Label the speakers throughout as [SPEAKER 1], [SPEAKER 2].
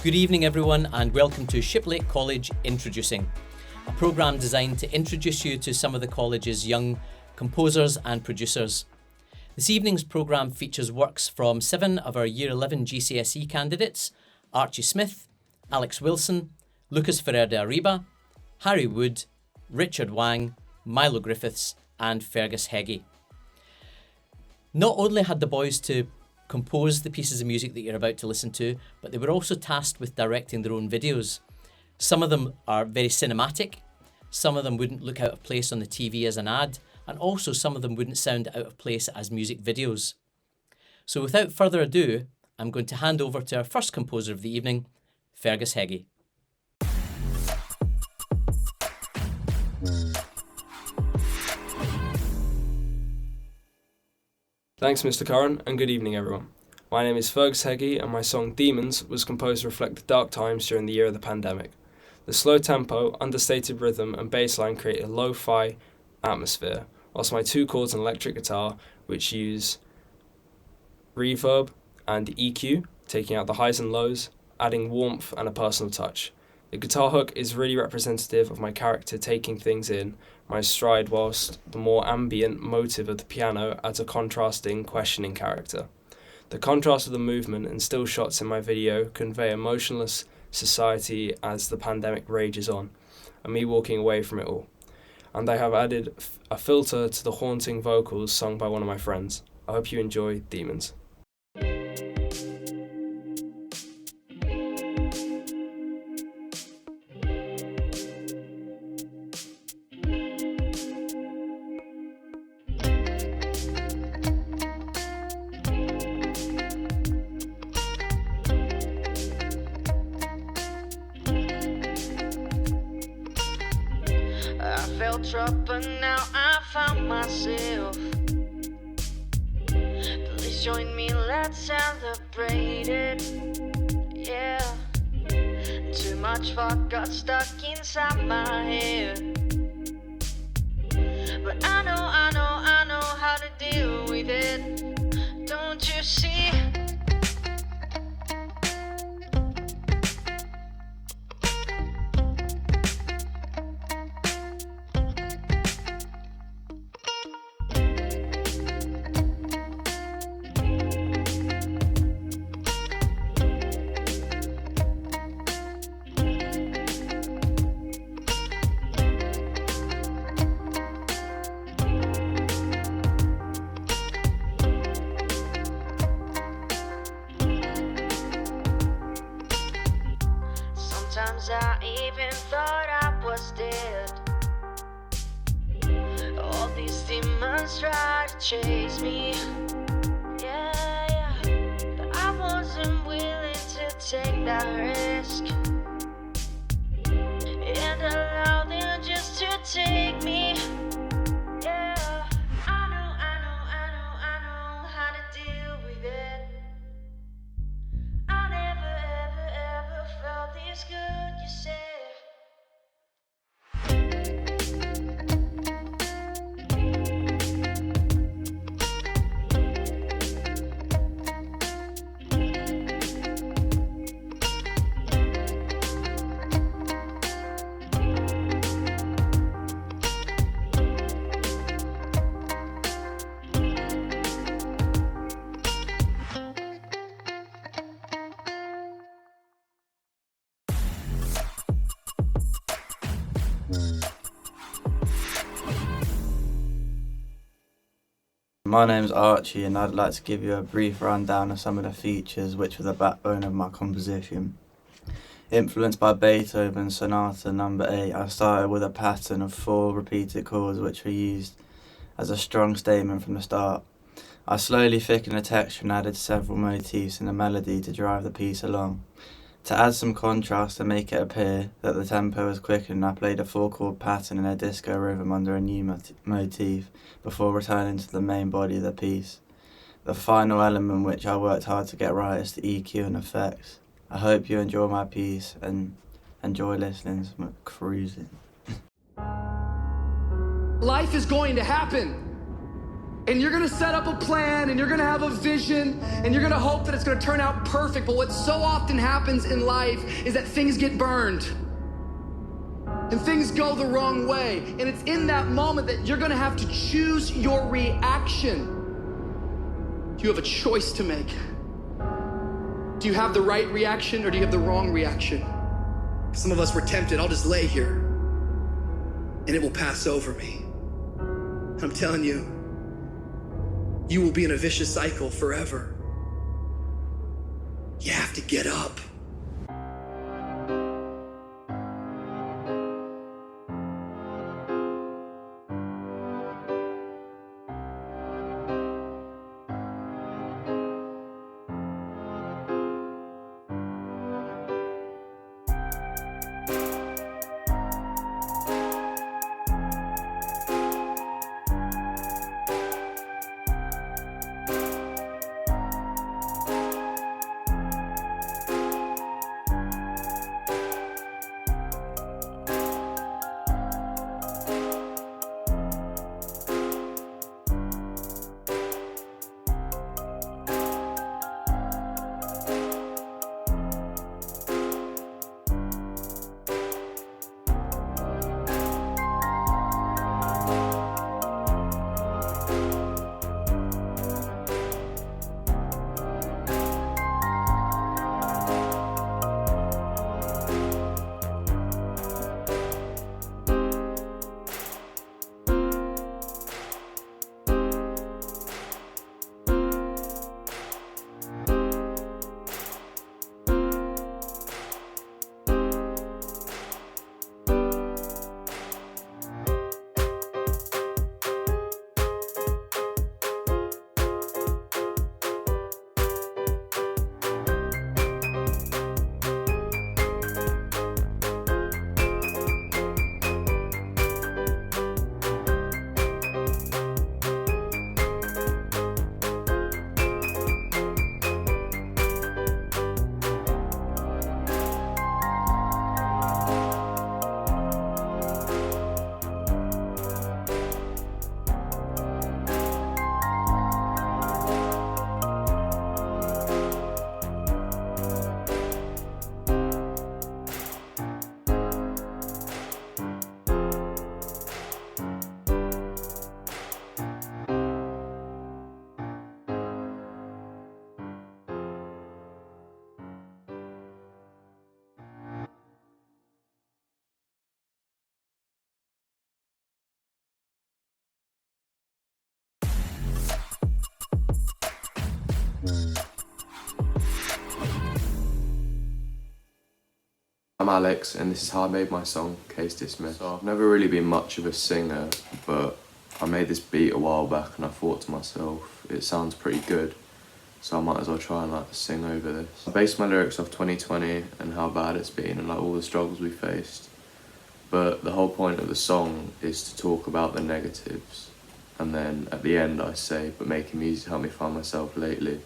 [SPEAKER 1] Good evening everyone and welcome to Shiplake College Introducing, a programme designed to introduce you to some of the college's young composers and producers. This evening's programme features works from 7 of our Year 11 GCSE candidates, Archie Smith, Alex Wilson, Ferrer de Arriba, Harry Wood, Richard Wang, Milo Griffiths and Fergus Heggie. Not only had the boys to compose the pieces of music that you're about to listen to, but they were also tasked with directing their own videos. Some of them are very cinematic, some of them wouldn't look out of place on the TV as an ad, and also some of them wouldn't sound out of place as music videos. So without further ado, I'm going to hand over to our first composer of the evening, Fergus Heggie.
[SPEAKER 2] Thanks Mr. Curran, and good evening everyone. My name is Fergus Heggie and my song Demons was composed to reflect the dark times during the year of the pandemic. The slow tempo, understated rhythm and bass line create a lo-fi atmosphere, whilst my two chords and electric guitar, which use reverb and EQ, taking out the highs and lows, adding warmth and a personal touch. The guitar hook is really representative of my character taking things in, my stride, whilst the more ambient motive of the piano adds a contrasting, questioning character. The contrast of the movement and still shots in my video convey a motionless society as the pandemic rages on, and me walking away from it all. And I have added a filter to the haunting vocals sung by one of my friends. I hope you enjoy Demons.
[SPEAKER 3] I felt trapped, but now I found myself. Please join me, let's celebrate it. Yeah, too much thought got stuck inside my head. But I know how to deal with it. Don't you see? Sometimes I even thought I was dead. All these demons try to chase me. Yeah, but I wasn't willing to take that risk and allow them just to take me. Yeah, I know how to deal with it. I never ever felt this good, you say.
[SPEAKER 4] My name's Archie and I'd like to give you a brief rundown of some of the features which were the backbone of my composition. Influenced by Beethoven's Sonata No. 8, I started with a pattern of 4 repeated chords which were used as a strong statement from the start. I slowly thickened the texture and added several motifs in the melody to drive the piece along. To add some contrast and make it appear that the tempo was quickened, I played a 4-chord pattern in a disco rhythm under a new motif before returning to the main body of the piece. The final element which I worked hard to get right is the EQ and effects. I hope you enjoy my piece and enjoy listening to cruising.
[SPEAKER 5] Life is going to happen. And you're gonna set up a plan, and you're gonna have a vision, and you're gonna hope that it's gonna turn out perfect. But what so often happens in life is that things get burned. And things go the wrong way. And it's in that moment that you're gonna have to choose your reaction. You have a choice to make. Do you have the right reaction, or do you have the wrong reaction? Some of us were tempted, I'll just lay here and it will pass over me. I'm telling you, you will be in a vicious cycle forever. You have to get up.
[SPEAKER 6] I'm Alex, and this is how I made my song, Case Dismissed. So I've never really been much of a singer, but I made this beat a while back and I thought to myself, it sounds pretty good, so I might as well try and sing over this. I based my lyrics off 2020 and how bad it's been and all the struggles we faced. But the whole point of the song is to talk about the negatives. And then at the end I say, but making music helped me find myself lately.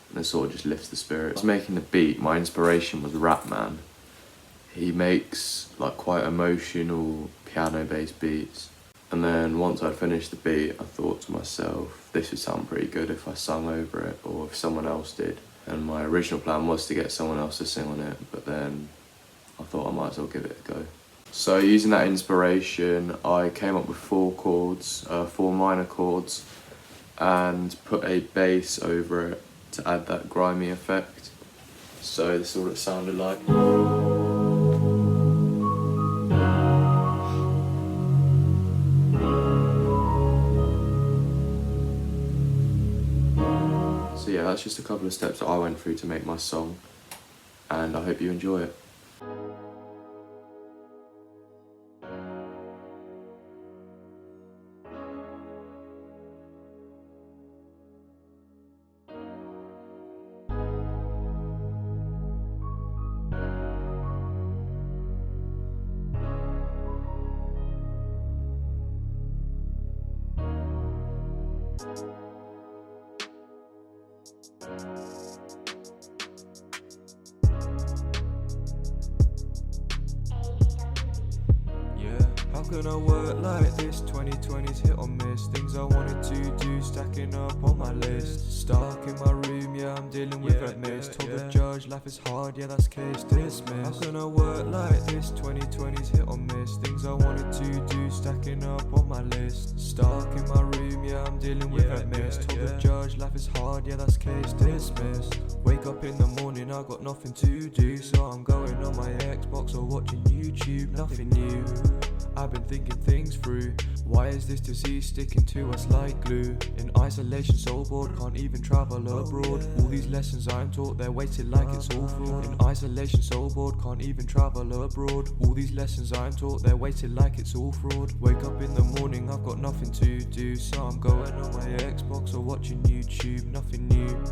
[SPEAKER 6] And it sort of just lifts the spirit. I was making the beat, my inspiration was Rap Man. He makes quite emotional piano-based beats. And then once I'd finished the beat, I thought to myself, this would sound pretty good if I sung over it or if someone else did. And my original plan was to get someone else to sing on it, but then I thought I might as well give it a go. So using that inspiration, I came up with 4 chords, 4 minor chords, and put a bass over it to add that grimy effect. So this is what it sounded like. So yeah, that's just a couple of steps that I went through to make my song, and I hope you enjoy it.
[SPEAKER 7] gonna work like this? 2020's hit or miss. Things I wanted to do, stacking up on my list. Stuck in my room, yeah, I'm dealing with that mess. Told the judge life is hard, yeah, that's case dismissed. I'm gonna work like this? 2020's hit or miss. Things I wanted to do, stacking up on my list. Stuck in my room, yeah, I'm dealing with that mess. Told the judge life is hard, yeah, that's case dismissed. Wake up in the morning, I got nothing to do, so I'm going on my Xbox or watching YouTube, nothing new. I've been thinking things through. Why is this disease sticking to us like glue? In isolation, so bored, can't even travel abroad. All these lessons I'm taught, they're wasted like it's all fraud. In isolation, so bored, can't even travel abroad. All these lessons I'm taught, they're wasted like it's all fraud. Wake up in the morning, I've got nothing to do, so I'm going on my Xbox or watching YouTube, nothing new.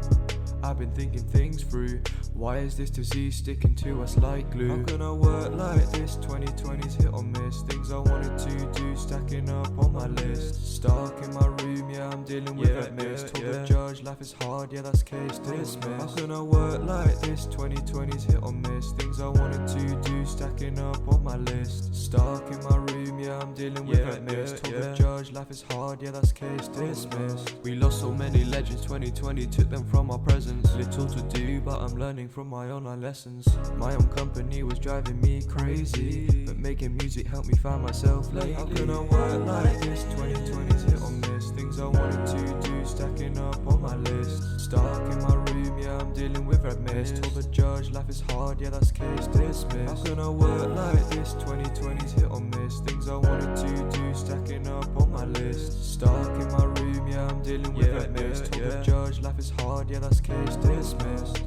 [SPEAKER 7] I've been thinking things through. Why is this disease sticking to us like glue? I'm gonna work like this? 2020's hit or miss. Things I wanted to do, stacking up on my list. Stuck in my room, yeah, I'm dealing with that mess. Told the judge life is hard, yeah, that's case dismissed. I'm gonna work like this? 2020's hit or miss. Things I wanted to do, stacking up on my list. Stuck in my room, yeah, I'm dealing with that mess. Told the judge life is hard, yeah, that's case dismissed. We lost so many legends, 2020 took them from our presence. Little to do, but I'm learning from my online lessons. My own company was driving me crazy, but making music helped me find myself lately. How can I work like this? 2020's hit or miss. Things I wanted to do, stacking up on my list. Stuck in my room, yeah, I'm dealing with red mist. Told the judge life is hard, yeah, that's case dismissed. How can I work like this? 2020's hit or miss. Things I wanted to do, stacking up on my list. Stuck in my room, yeah, I'm dealing with red mist. Told the judge life is hard, yeah, that's case dismissed.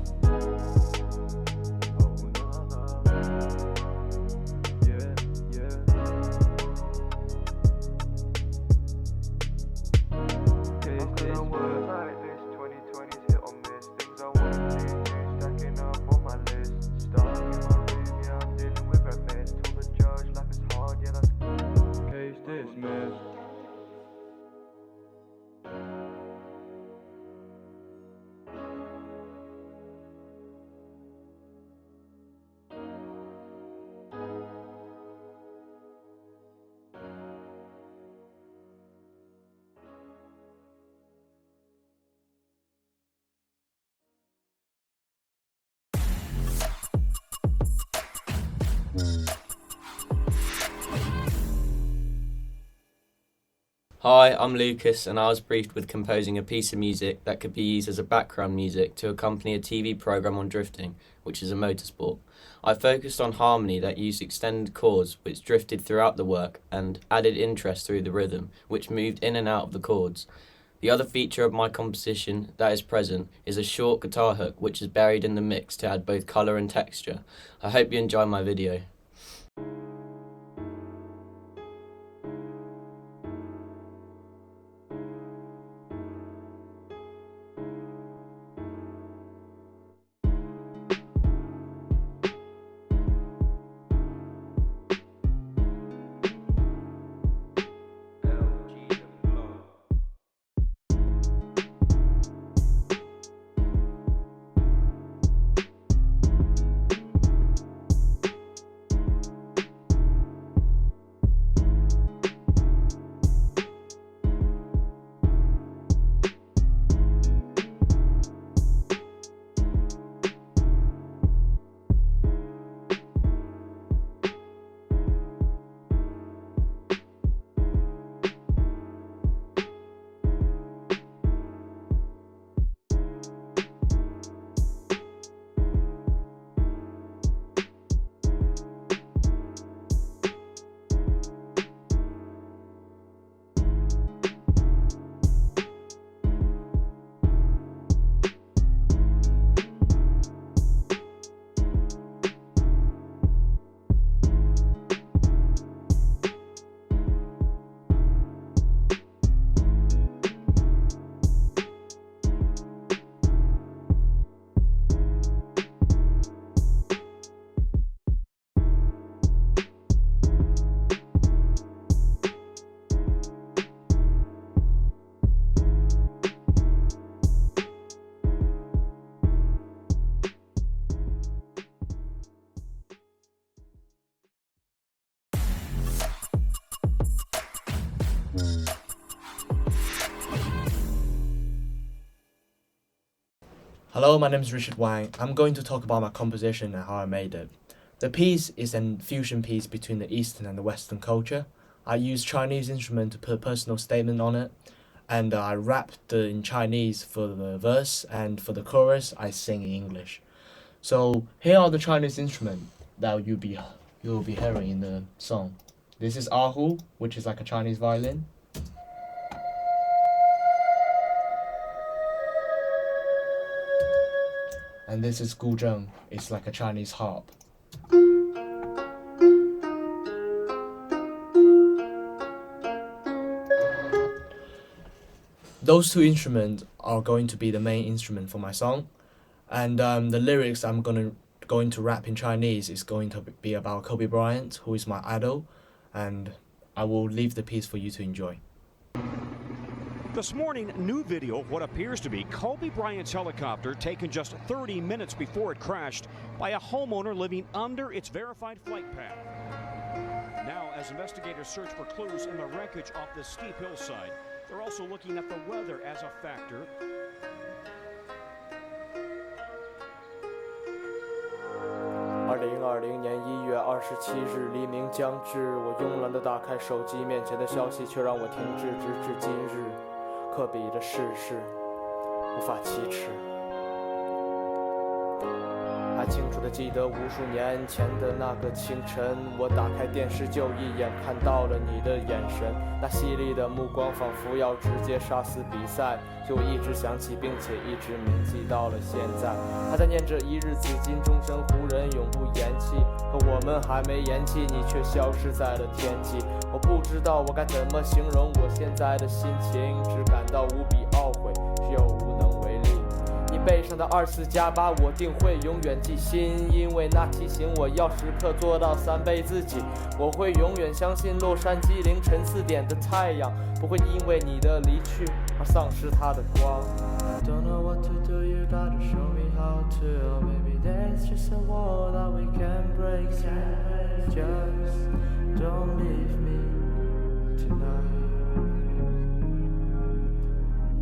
[SPEAKER 8] Hi, I'm Lucas, and I was briefed with composing a piece of music that could be used as a background music to accompany a TV programme on drifting, which is a motorsport. I focused on harmony that used extended chords which drifted throughout the work and added interest through the rhythm, which moved in and out of the chords. The other feature of my composition that is present is a short guitar hook which is buried in the mix to add both colour and texture. I hope you enjoy my video.
[SPEAKER 9] Hello, my name is Richard Wang. I'm going to talk about my composition and how I made it. The piece is an fusion piece between the Eastern and the Western culture. I use Chinese instrument to put a personal statement on it, and I rapped in Chinese for the verse, and for the chorus I sing in English. So here are the Chinese instruments that you'll be hearing in the song. This is erhu, which is like a Chinese violin. And this is guzheng, it's like a Chinese harp. Those two instruments are going to be the main instrument for my song, and the lyrics I'm going to rap in Chinese is going to be about Kobe Bryant, who is my idol, and I will leave the piece for you to enjoy.
[SPEAKER 10] This morning, new video of what appears to be Kobe Bryant's helicopter taken just 30 minutes before it crashed by a homeowner living under its verified flight path. Now, as investigators search for clues in the wreckage off this steep hillside, they're also looking at the weather as a factor.
[SPEAKER 11] 2020年1月27日黎明将至，我慵懒地打开手机，面前的消息却让我停滞，直至今日。科比的逝世无法启齿。还清楚地记得无数年前的那个清晨，我打开电视就一眼看到了你的眼神，那犀利的目光仿佛要直接杀死比赛，就一直想起，并且一直铭记到了现在。还在念着一日紫金终身湖人永不言弃，可我们还没言弃，你却消失在了天际。我不知道我该怎么形容我现在的心情，只感到无比懊悔，却又无能为力。你背上的24+8我定会永远记心，因为那提醒我要时刻做到3倍自己。我会永远相信洛杉矶凌晨4点的太阳不会因为你的离去而丧失它的光。 I don't know what to do, you gotta show me how to. Maybe there's just a wall that we can break through. Just don't leave me tonight.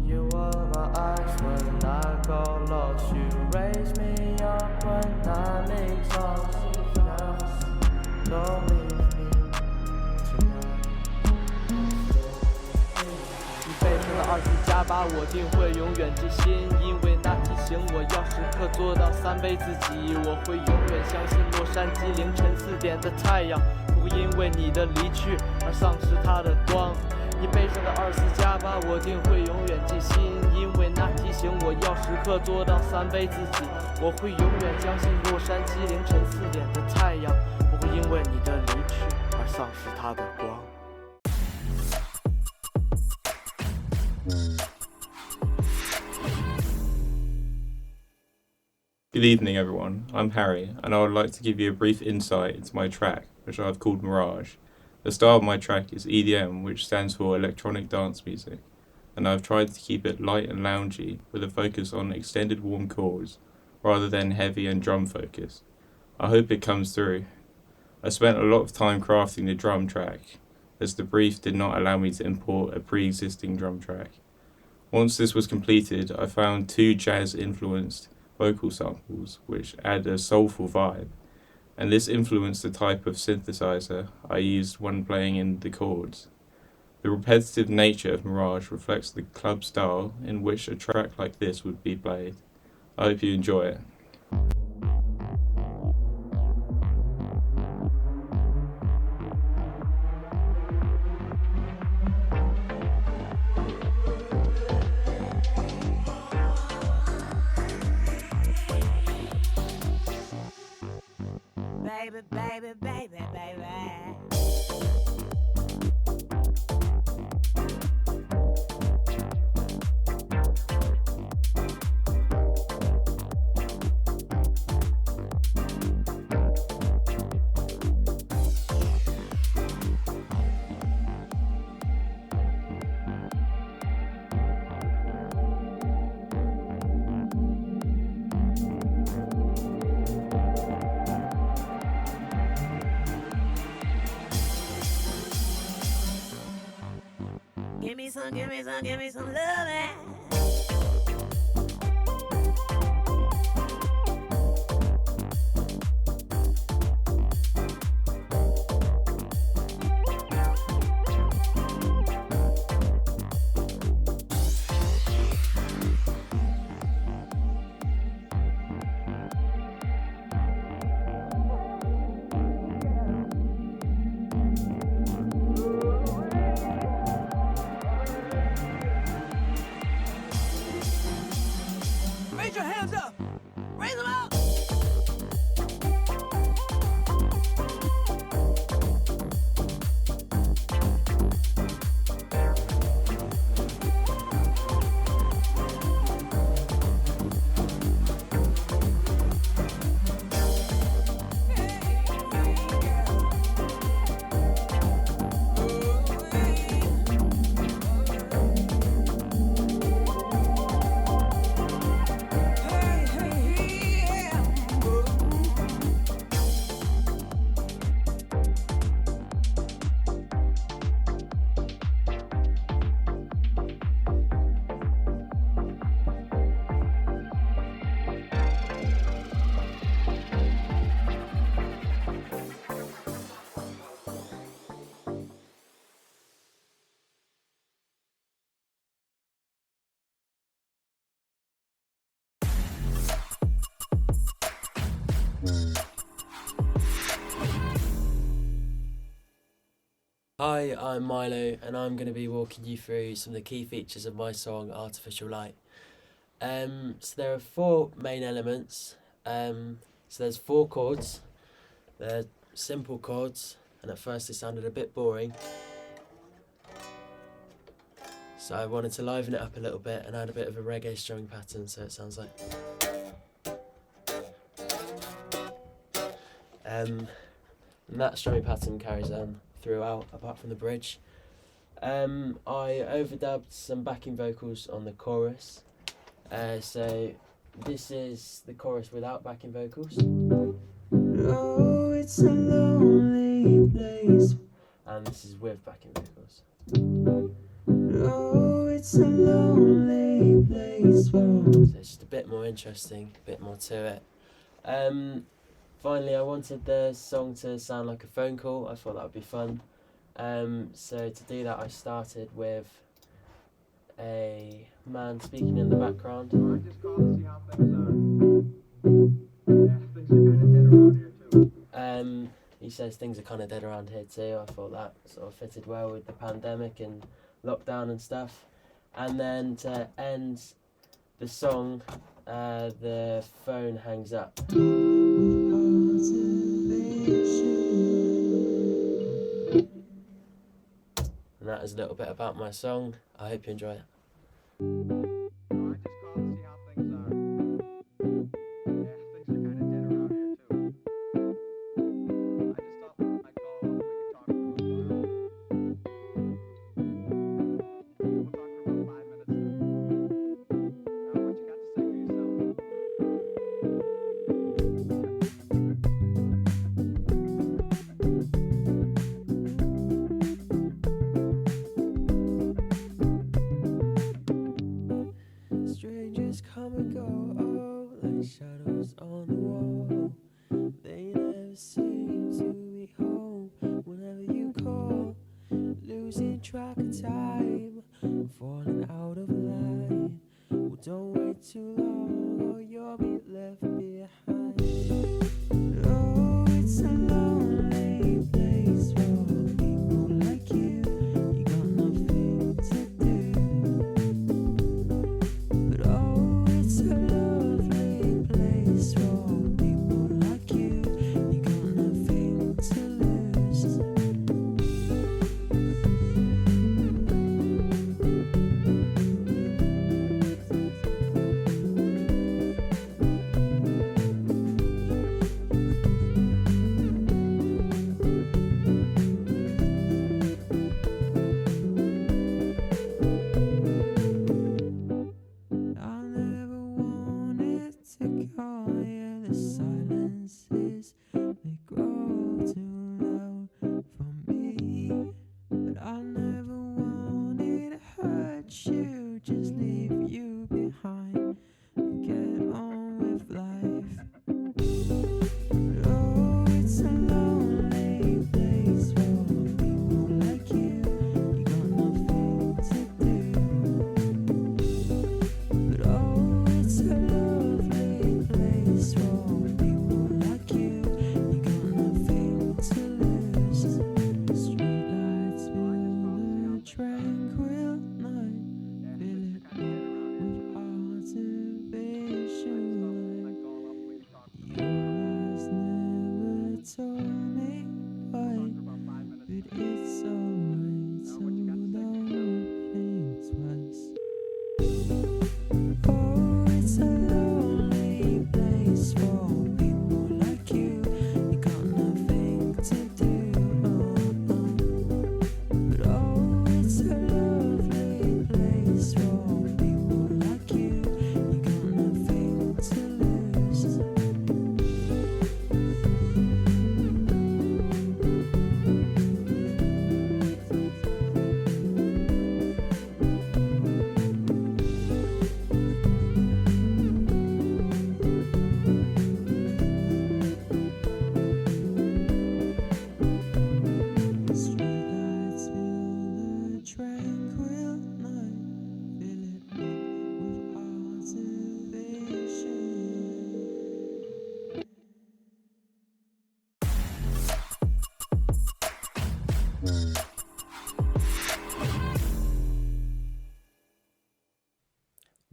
[SPEAKER 11] You were my eyes when I got lost. You raise me up when I'm exhausted. Don't leave me tonight. 你背上的24+8我定会永远记心，因为那提醒我要时刻做到3倍自己。我会永远相信洛杉矶凌晨4点的太阳不会因为你的离去而丧失它的光。你背上的24+8我定会永远记心，因为那提醒我要时刻做到3倍自己。我会永远相信洛杉矶凌晨4点的太阳不会因为你的离去而丧失它的光。
[SPEAKER 12] Good evening everyone, I'm Harry and I would like to give you a brief insight into my track, which I've called Mirage. The style of my track is EDM, which stands for electronic dance music, and I've tried to keep it light and loungy with a focus on extended warm chords rather than heavy and drum focus. I hope it comes through. I spent a lot of time crafting the drum track, as the brief did not allow me to import a pre-existing drum track. Once this was completed, I found 2 jazz-influenced vocal samples which add a soulful vibe, and this influenced the type of synthesizer I used when playing in the chords. The repetitive nature of Mirage reflects the club style in which a track like this would be played. I hope you enjoy it.
[SPEAKER 3] Baby, baby, baby, baby. Give me some loving.
[SPEAKER 13] Hi, I'm Milo, and I'm going to be walking you through some of the key features of my song Artificial Light. So there are 4 main elements. So there's 4 chords. They're simple chords, and at first they sounded a bit boring. So I wanted to liven it up a little bit and add a bit of a reggae strumming pattern, so it sounds like... and that strumming pattern carries on throughout, apart from the bridge. I overdubbed some backing vocals on the chorus. So this is the chorus without backing vocals. Oh, it's a lonely place. And this is with backing vocals. Oh, it's a lonely place. So it's just a bit more interesting, a bit more to it. Finally, I wanted the song to sound like a phone call. I thought that would be fun. So to do that, I started with a man speaking in the background. He says things are kind of dead around here too. I thought that sort of fitted well with the pandemic and lockdown and stuff. And then to end the song, the phone hangs up. And that is a little bit about my song. I hope you enjoy it. Strangers come and go, like shadows on the wall. They never seem to be home whenever you call. Losing track of time, falling out of line. Well, don't wait too long or you'll be left behind. Oh, it's a lonely place for people like you. You got nothing to do. But oh, it's a lovely place for people like you. You got nothing to lose. I never wanted to call you. The silences, they grow too loud for me. But I never wanted to hurt you, just leave you behind and get on with life. Oh, it's a lonely place for people like you. You got nothing to do. But oh, it's a lovely place for people like you. You got nothing to lose. Streetlights fill the tranquil night. Fill it with artificial light. Your eyes never told me why, but it's alright, so don't think twice. Oh, it's a lonely place for people like you. You got nothing to do. But oh, it's a lovely place for people like you. You got nothing to lose.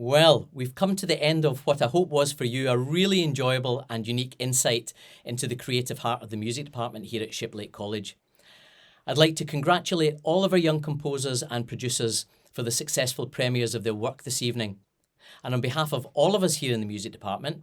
[SPEAKER 1] Well, we've come to the end of what I hope was for you a really enjoyable and unique insight into the creative heart of the music department here at Shiplake College. I'd like to congratulate all of our young composers and producers for the successful premieres of their work this evening. And on behalf of all of us here in the music department,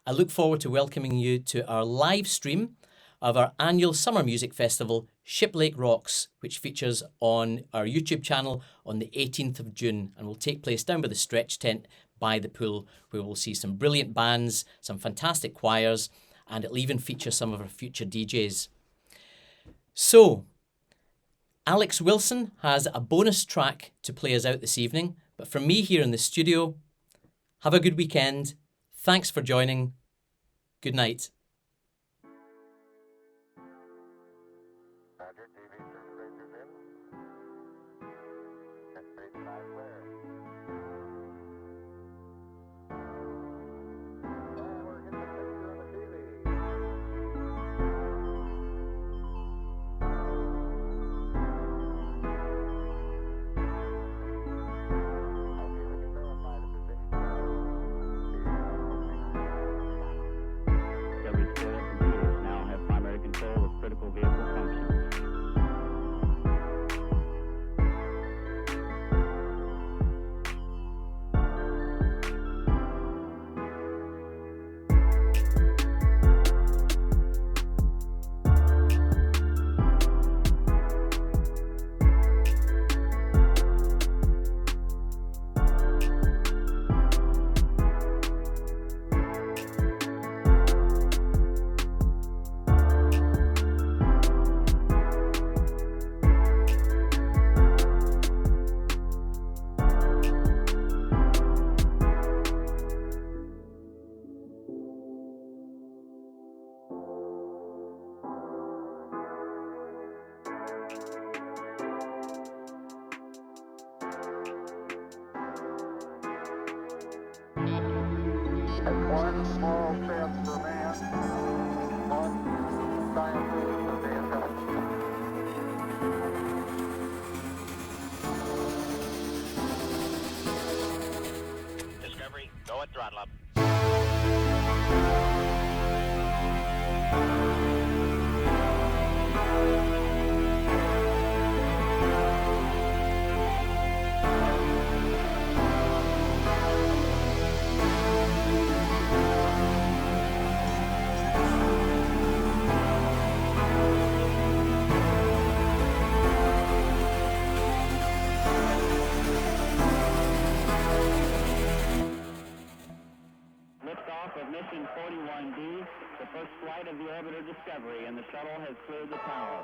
[SPEAKER 1] I look forward to welcoming you to our live stream of our annual summer music festival, Shiplake Rocks, which features on our YouTube channel on the 18th of June and will take place down by the stretch tent by the pool, where we'll see some brilliant bands, some fantastic choirs, and it'll even feature some of our future DJs. So, Alex Wilson has a bonus track to play us out this evening, but from me here in the studio, have a good weekend. Thanks for joining. Good night.
[SPEAKER 14] One small step for man, one giant leap for mankind.
[SPEAKER 15] Discovery, go at throttle up.
[SPEAKER 16] Mission 41D, the first flight of the orbiter Discovery, and the shuttle has cleared the tower.